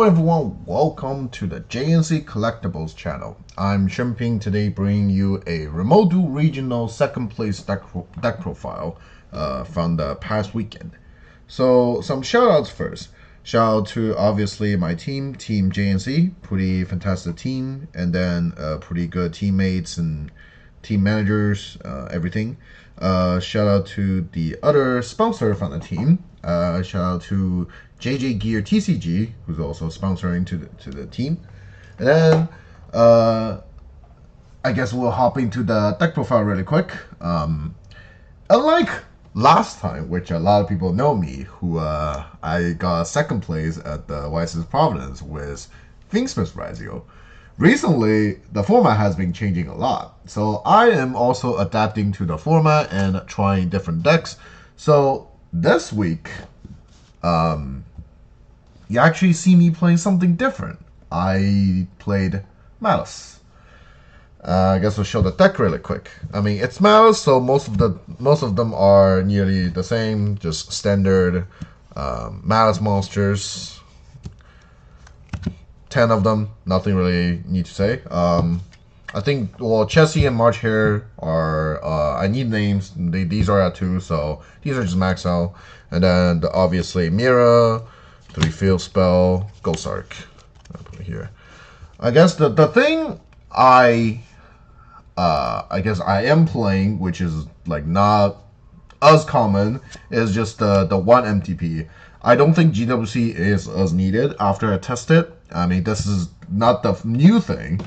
Hello everyone, welcome to the JNC Collectibles channel. I'm Shunping, today bringing you a Remote Duel Regional second place deck profile from the past weekend. So some shoutouts first. Shout out to obviously my team, Team JNC, pretty fantastic team, and then pretty good teammates and team managers, everything. Shout out to the other sponsor from the team. Shout out to JJ Gear TCG, who's also sponsoring to the team. And then I guess we'll hop into the deck profile really quick. Unlike last time, which a lot of people know me, who I got second place at the Wisest Providence with Fingsmith Razio. Recently, the format has been changing a lot, so I am also adapting to the format and trying different decks. So this week, you actually see me playing something different. I played Malice. I guess we'll show the deck really quick. I mean, it's Malice, so most of them are nearly the same, just standard Malice monsters. 10 of them, nothing really need to say. I think, well, Chessie and March here are, I need names. These are at 2, so these are just max out. And then obviously Mira, 3 field spell, Ghost Arc. I'll put it here. I guess the thing I guess I am playing, which is like not as common, is just the 1 MTP. I don't think GWC is as needed after I test it. I mean, this is not the new thing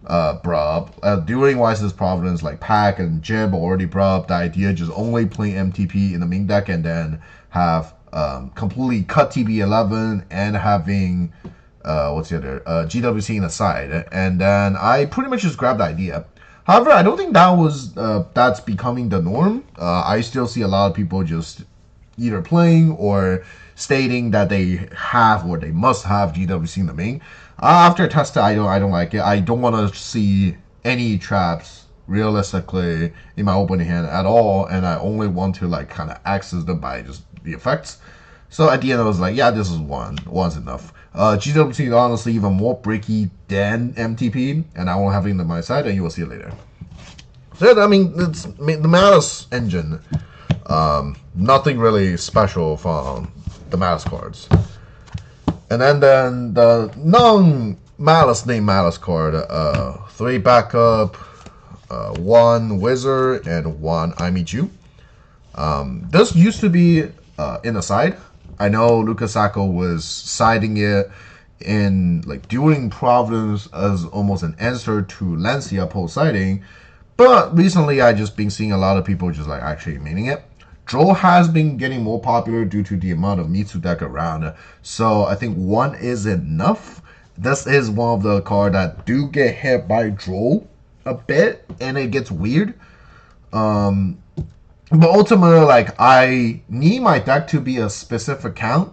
brought up. During Wisest Providence, like Pack and Jib already brought up the idea just only playing MTP in the main deck and then have completely cut TB11 and having what's the other GWC in the side. And then I pretty much just grabbed the idea. However, I don't think that was that's becoming the norm. I still see a lot of people just either playing or stating that they have or they must have GWC in the main. After test, I don't like it. I don't want to see any traps realistically in my opening hand at all, and I only want to like kind of access them by just the effects. So at the end, I was like, yeah, this is one's enough. GWC is honestly even more bricky than MTP, and I won't have it in my side, and you will see it later. So I mean, the Malice engine. Nothing really special from the Malice cards. And then the non-Malice named Malice card, 3 backup, 1 Wizard, and 1 I Meet You. This used to be in the side. I know Lucas Sacco was siding it in like during Providence as almost an answer to Lancia post-siding, but recently I just been seeing a lot of people just like actually meaning it. Droll has been getting more popular due to the amount of Mitsu deck around, so I think 1 is enough. This is one of the cards that do get hit by Droll a bit, and it gets weird. But ultimately, like, I need my deck to be a specific count,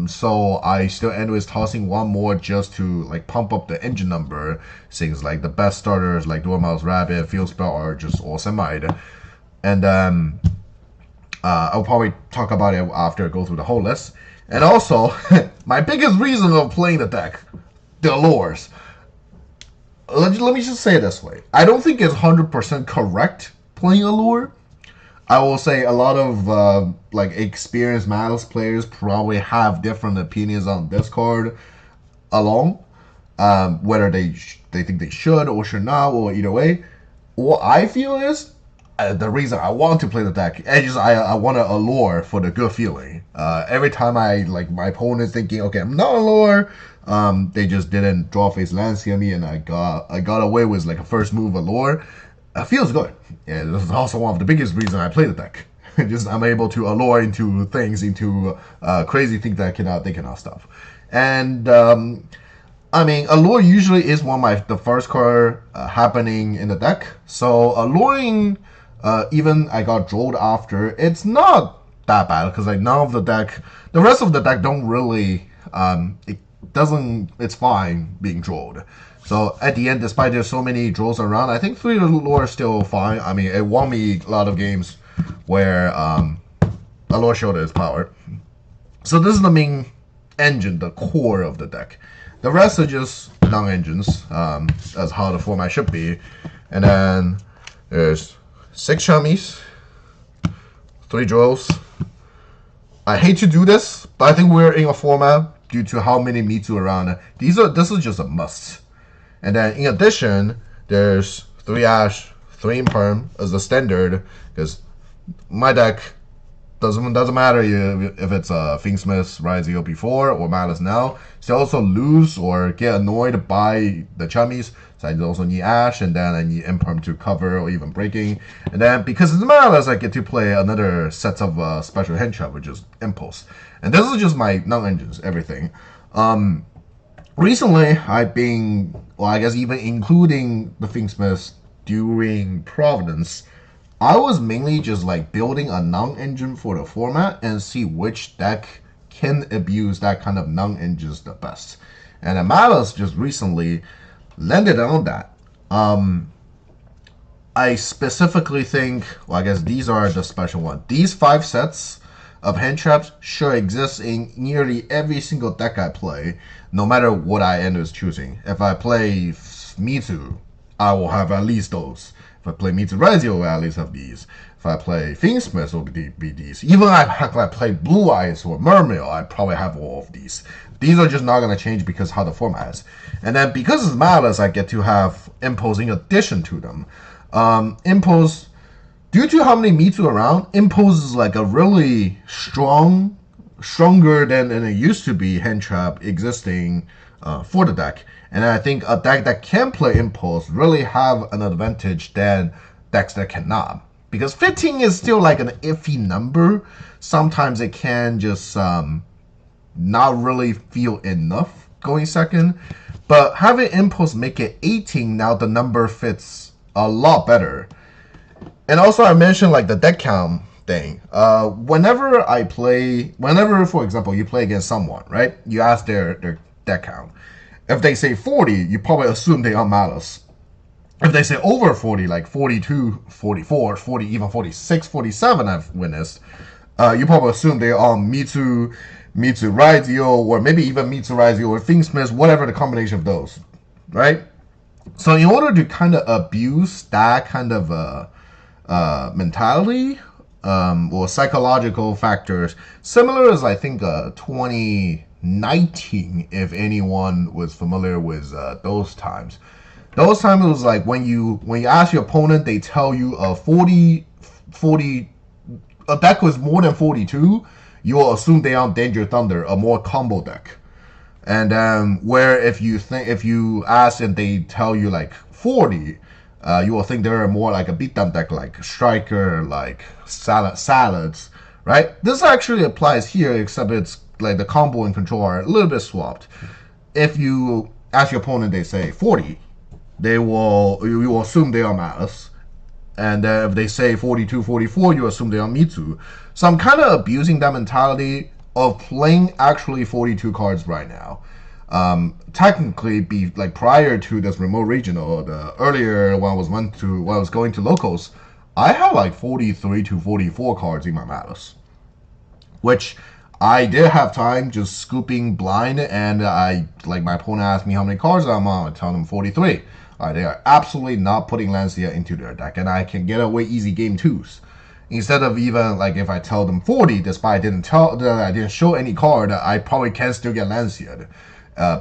so I still end with tossing 1 more just to like pump up the engine number. Things like the best starters like Dormouse Rabbit, Field Spell are just all semied, and I'll probably talk about it after I go through the whole list. And also, my biggest reason of playing the deck, the allures. Let me just say it this way. I don't think it's 100% correct playing allure. I will say a lot of like experienced Malice players probably have different opinions on this card alone. Whether they think they should or should not, or either way. What I feel is, the reason I want to play the deck is just I want to allure for the good feeling. Every time I like my opponent thinking, okay, I'm not allure, they just didn't draw face Lancia me, and I got away with like a first move allure. It feels good. Yeah, this is also one of the biggest reasons I play the deck. Just I'm able to allure into things, into crazy things that they cannot stop. And I mean, allure usually is one of the first card happening in the deck. So alluring. Even I got drolled after, it's not that bad because like none of the rest of the deck don't really, it's fine being drolled. So at the end, despite there's so many drolls around, I think 3 allure is still fine. I mean, it won me a lot of games where allure showed its power. So this is the main engine, the core of the deck. The rest are just non-engines, as how the format should be. And then there's 6 Chummies, 3 Drills. I hate to do this, but I think we're in a format due to how many Mitsu around. This is just a must. And then in addition, there's 3 Ash, 3 Imperm as the standard, because my deck doesn't matter if it's Fingsmith, Rizio before or Malice now. So I also lose or get annoyed by the Chummies. So I also need Ash, and then I need Imperm to cover or even breaking. And then because it's Malice, I get to play another set of special hand trap, which is Impulse. And this is just my non-engines, everything. Recently, I've been, well, I guess even including the Fingsmith during Providence, I was mainly just like building a non-engine for the format and see which deck can abuse that kind of non-engines the best. And Malice just recently landed on that. I specifically think, well, I guess these are the special ones. These 5 sets of hand traps sure exist in nearly every single deck I play, no matter what I end up choosing. If I play Mitsu, I will have at least those. If I play Mitsu Rizio, I will at least have these. If I play Fingsmith, it will be these. Even if I play Blue Eyes or Mermail, I probably have all of these. These are just not going to change because how the format is. And then because it's Malice, I get to have Impulse in addition to them. Impulse, due to how many Mitsu around, Impulse is like a really stronger than it used to be hand trap existing for the deck. And I think a deck that can play Impulse really have an advantage than decks that cannot. Because 15 is still like an iffy number. Sometimes it can just not really feel enough going second. But having Impulse make it 18, now the number fits a lot better. And also I mentioned like the deck count thing. Whenever, for example, you play against someone, right? You ask their deck count. If they say 40, you probably assume they are Malice. If they say over 40, like 42, 44, 40, even 46, 47, I've witnessed, you probably assume they are Mitsu Rizio, or maybe even Mitsu Rizio or Fingsmith, whatever the combination of those, right? So in order to kind of abuse that kind of mentality or psychological factors, similar as I think 2019, if anyone was familiar with those times. Those times it was like when you ask your opponent, they tell you a 40 a deck was more than 42, you will assume they are Danger Thunder, a more combo deck. And where if you ask and they tell you like 40, you will think they're more like a beatdown deck, like Striker, like Salads, right? This actually applies here, except it's like the combo and control are a little bit swapped. If you ask your opponent, they say 40, you will assume they are Malice. And if they say 42, 44, you assume they are Mitsu. So I'm kind of abusing that mentality of playing actually 42 cards right now. Technically, prior to this remote regional, the earlier when I was going to locals, I had like 43 to 44 cards in my Malice, which I did have time just scooping blind, and my opponent asked me how many cards I'm on, I tell them 43. They are absolutely not putting Lancia into their deck, and I can get away easy game 2s. Instead of even like if I tell them 40, despite I didn't show any card, I probably can still get Lancia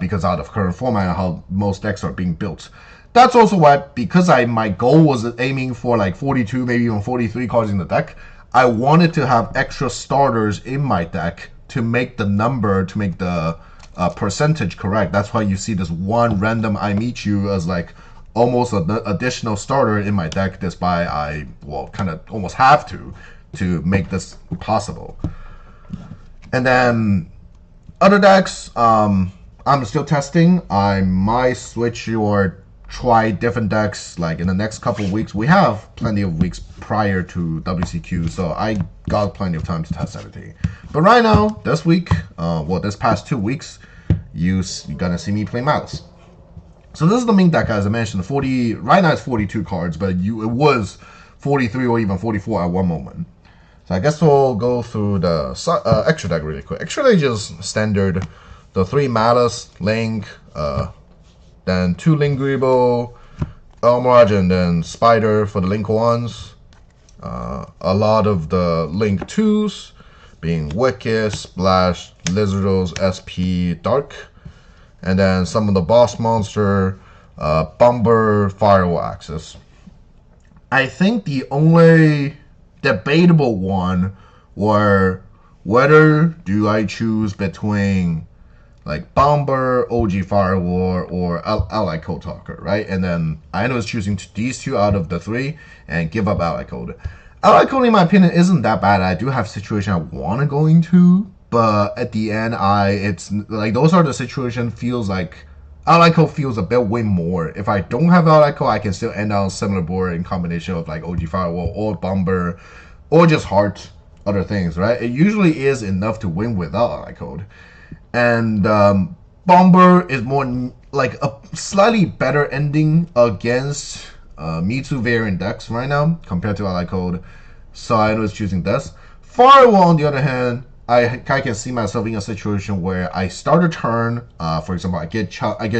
because out of current format and how most decks are being built. That's also why, because my goal was aiming for like 42, maybe even 43 cards in the deck, I wanted to have extra starters in my deck to make the number, to make the percentage correct. That's why you see this one random I meet you as like almost an additional starter in my deck, despite I kind of almost have to make this possible. And then other decks, I'm still testing. I might switch or try different decks like in the next couple of weeks. We have plenty of weeks prior to WCQ, so I got plenty of time to test everything. But right now, this week, this past 2 weeks, you're gonna see me play Malice. So this is the main deck, as I mentioned. Right now it's 42 cards, but it was 43 or even 44 at one moment. So I guess we'll go through the extra deck really quick. Extra deck is standard the 3 Malice, Link, then 2 Linguible, Elmarge, and then Spider for the Link 1s. A lot of the Link 2s being Wicked, Splash, Lizardos, SP, Dark. And then some of the boss monster, Bomber, Firewall Axis. I think the only debatable one were whether do I choose between like Bomber, OG Firewall, or Ally Code Talker, right? And then I ended up choosing these 2 out of the 3 and give up Ally Code. Ally Code, in my opinion, isn't that bad. I do have situation I want to go into, but at the end, it's like those are the situation feels like Ally Code feels a bit way more. If I don't have Ally Code, I can still end on similar board in combination of like OG Firewall or Bomber or just Heart, other things, right? It usually is enough to win without Ally Code. And Bomber is more like a slightly better ending against Mewtwo variant decks right now compared to Ally Code. So I was choosing this. Firewall, on the other hand, I can see myself in a situation where I start a turn, for example, I get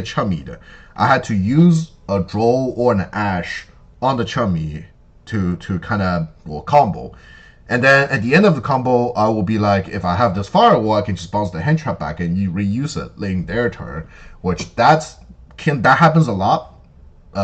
chummied. I had to use a Droll or an Ash on the chummy to kind of combo. And then at the end of the combo, I will be like, if I have this Firewall, I can just bounce the hand trap back and you reuse it late in their turn, which that happens a lot,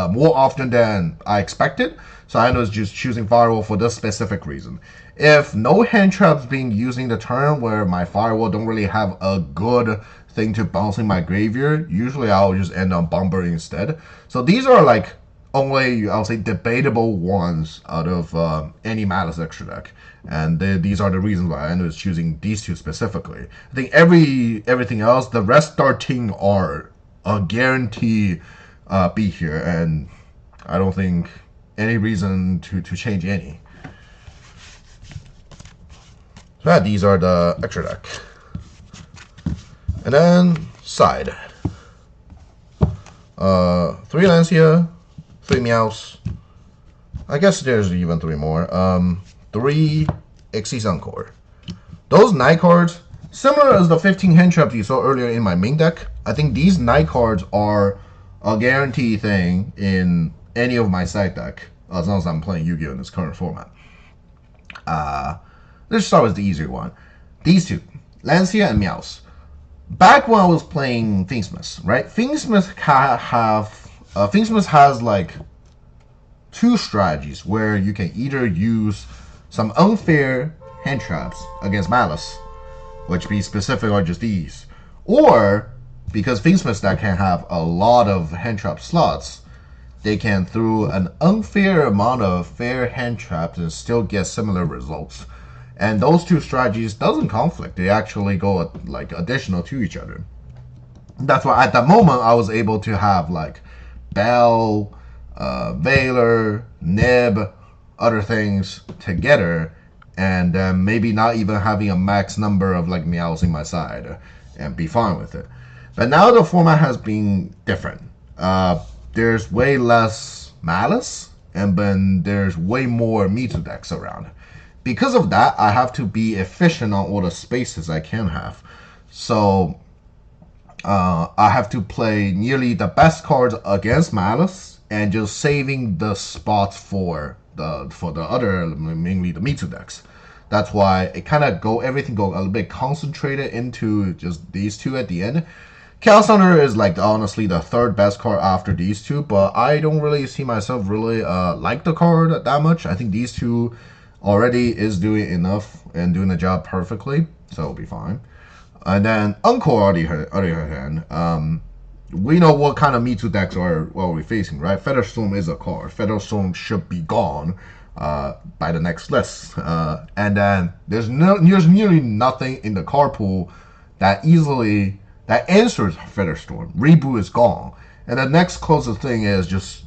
more often than I expected. So I was just choosing Firewall for this specific reason. If no hand traps being using the turn where my Firewall don't really have a good thing to bounce in my graveyard, usually I'll just end on Bomber instead. So these are like only, I'll say, debatable ones out of any Malice extra deck. And these are the reasons why I ended up choosing these 2 specifically. I think everything else, the rest starting are a guarantee be here, and I don't think any reason to change any. So yeah, these are the extra deck. And then side. 3 Lancia, 3 Meows. I guess there's even 3 more. 3 Xyz Encore. Those night cards, similar as the 15 hand traps you saw earlier in my main deck, I think these night cards are a guarantee thing in any of my side deck, as long as I'm playing Yu-Gi-Oh! In this current format. Let's start with the easier one. These 2, Lancia and Meows. Back when I was playing Fingsmith, right? Fingsmith has like 2 strategies where you can either use some unfair hand traps against Malice, which be specific or just these, or because Fingsmith deck can have a lot of hand trap slots, they can throw an unfair amount of fair hand traps and still get similar results. And those 2 strategies doesn't conflict. They actually go like additional to each other. That's why at that moment I was able to have like Bell, Valor, Nib, other things together, and maybe not even having a max number of like Meows in my side and be fine with it. But now the format has been different. There's way less Malice, and then there's way more Mewtwo decks around. Because of that, I have to be efficient on all the spaces I can have. So I have to play nearly the best cards against Malice and just saving the spots for the other, mainly the Mewtwo decks. That's why it kind of everything go a little bit concentrated into just these 2 at the end. Chaos Thunder is like honestly the 3rd best card after these 2, but I don't really see myself really like the card that much. I think these 2 already is doing enough and doing the job perfectly, so it'll be fine. And then Encore, on the other hand, we know what kind of Mewtwo decks are what we're facing, right? Featherstorm is a card. Featherstorm should be gone by the next list. And then there's nearly nothing in the card pool that answers Featherstorm. Reboot is gone. And the next closest thing is just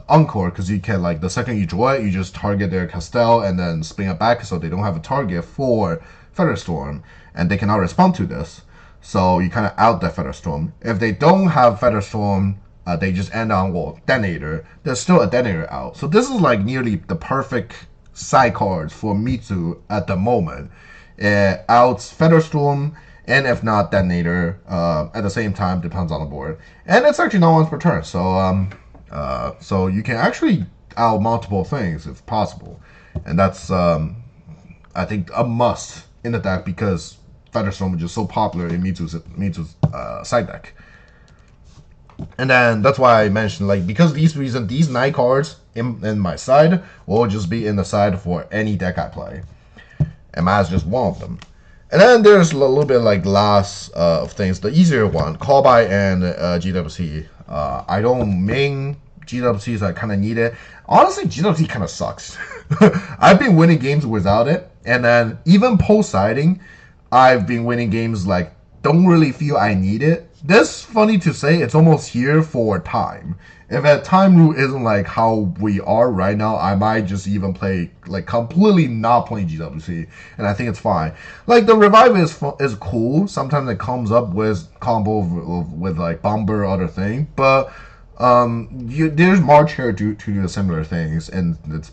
Encore, because you can, like, the second you draw it, you just target their Castell and then spin it back so they don't have a target for Featherstorm, and they cannot respond to this. So you kind of out that Featherstorm. If they don't have Featherstorm, they just end on, well, Detonator. There's still a Detonator out. So this is, like, nearly the perfect side cards for Mewtwo at the moment. Outs Featherstorm, and if not, detonator at the same time, depends on the board. And it's actually not once per turn, so you can actually out multiple things if possible, and that's I think a must in the deck because Featherstorm is just so popular in Mitsu's side deck. And then that's why I mentioned, like, because of these reasons, these 9 cards in my side will just be in the side for any deck I play. And Ma's just one of them. And then there's a little bit like last of things. The easier one, call by and GWC. I don't main GWC, so I kind of need it. Honestly, GWC kind of sucks. I've been winning games without it. And then even post-siding, I've been winning games like don't really feel I need it. This, funny to say, it's almost here for time. If a time rule isn't like how we are right now, I might just even play like completely not playing GWC, and I think it's fine. Like the revive is cool. Sometimes it comes up with combo with like bomber or other thing, but there's March here to do similar things, and it's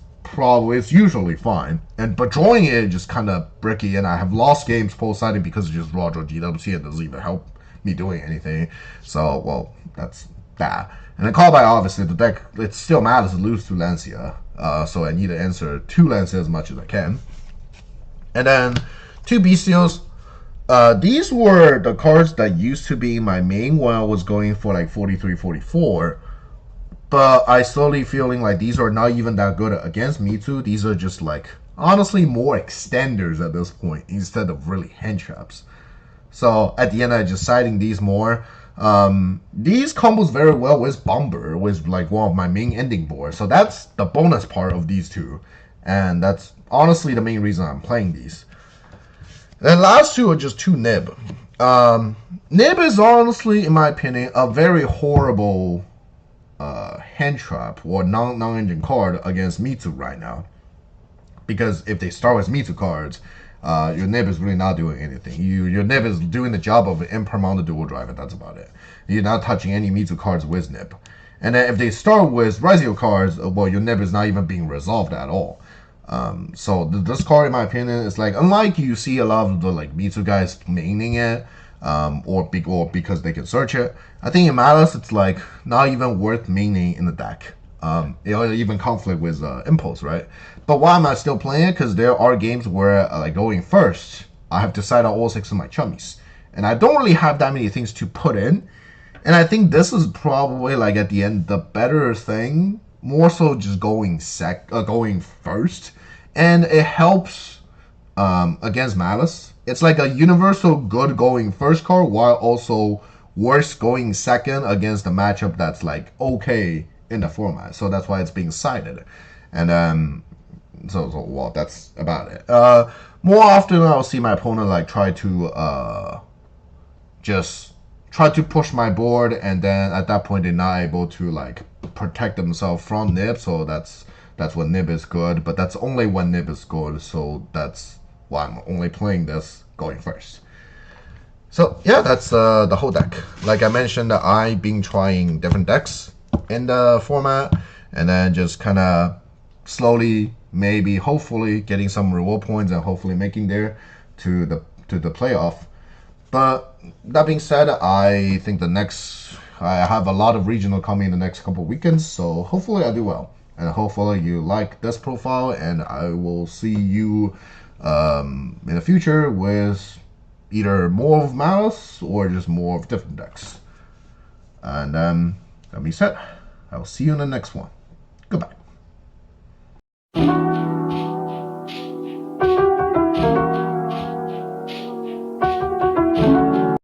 usually fine. But drawing it just kind of bricky, and I have lost games post-siding because it just raw draw GWC and doesn't even help me doing anything. So, well, that's that. And then call by, obviously, the deck, it still matters to lose to Lancia. So I need to answer 2 Lancia as much as I can. And then 2 Bestials. These were the cards that used to be my main when I was going for like 43, 44. But I slowly feeling like these are not even that good against Mitsu. These are just like, honestly, more extenders at this point instead of really hand traps. So at the end, I just siding these more. These combos very well with Bomber, with like one of my main ending boards. So that's the bonus part of these 2. And that's honestly the main reason I'm playing these. Then last 2 are just 2 Nib. Nib is honestly, in my opinion, a very horrible hand trap or non-engine card against Mitsu right now. Because if they start with Mitsu cards, your Nib is really not doing anything. Your Nib is doing the job of an impermanent dual drive, and that's about it. You're not touching any Mitsu cards with Nib. And then if they start with Razio cards, well, your Nib is not even being resolved at all. So this card, in my opinion, is like, unlike you see a lot of the like Mitsu guys maining it, or because they can search it. I think in Malice, it's like not even worth maining in the deck. It'll even conflict with Impulse, right? But why am I still playing it? Because there are games where, like going first, I have to side out all 6 of my chummies. And I don't really have that many things to put in. And I think this is probably, like, at the end, the better thing. More so just going first. And it helps against Malice. It's like a universal good going first card, while also worse going second against a matchup that's, like, okay in the format. So that's why it's being sided. And so well, that's about it. More often I'll see my opponent like try to just try to push my board, and then at that point they're not able to like protect themselves from Nib. So that's when Nib is good, but that's only when Nib is good. So that's why I'm only playing this going first. So yeah, that's the whole deck. Like I mentioned, I've been trying different decks in the format, and then just kind of slowly, maybe, hopefully, getting some reward points and hopefully making there to the playoff. But that being said, I think I have a lot of regional coming in the next couple of weekends, so hopefully I do well. And hopefully you like this profile, and I will see you in the future with either more of Malice or just more of different decks. And that being said, I will see you in the next one. Goodbye.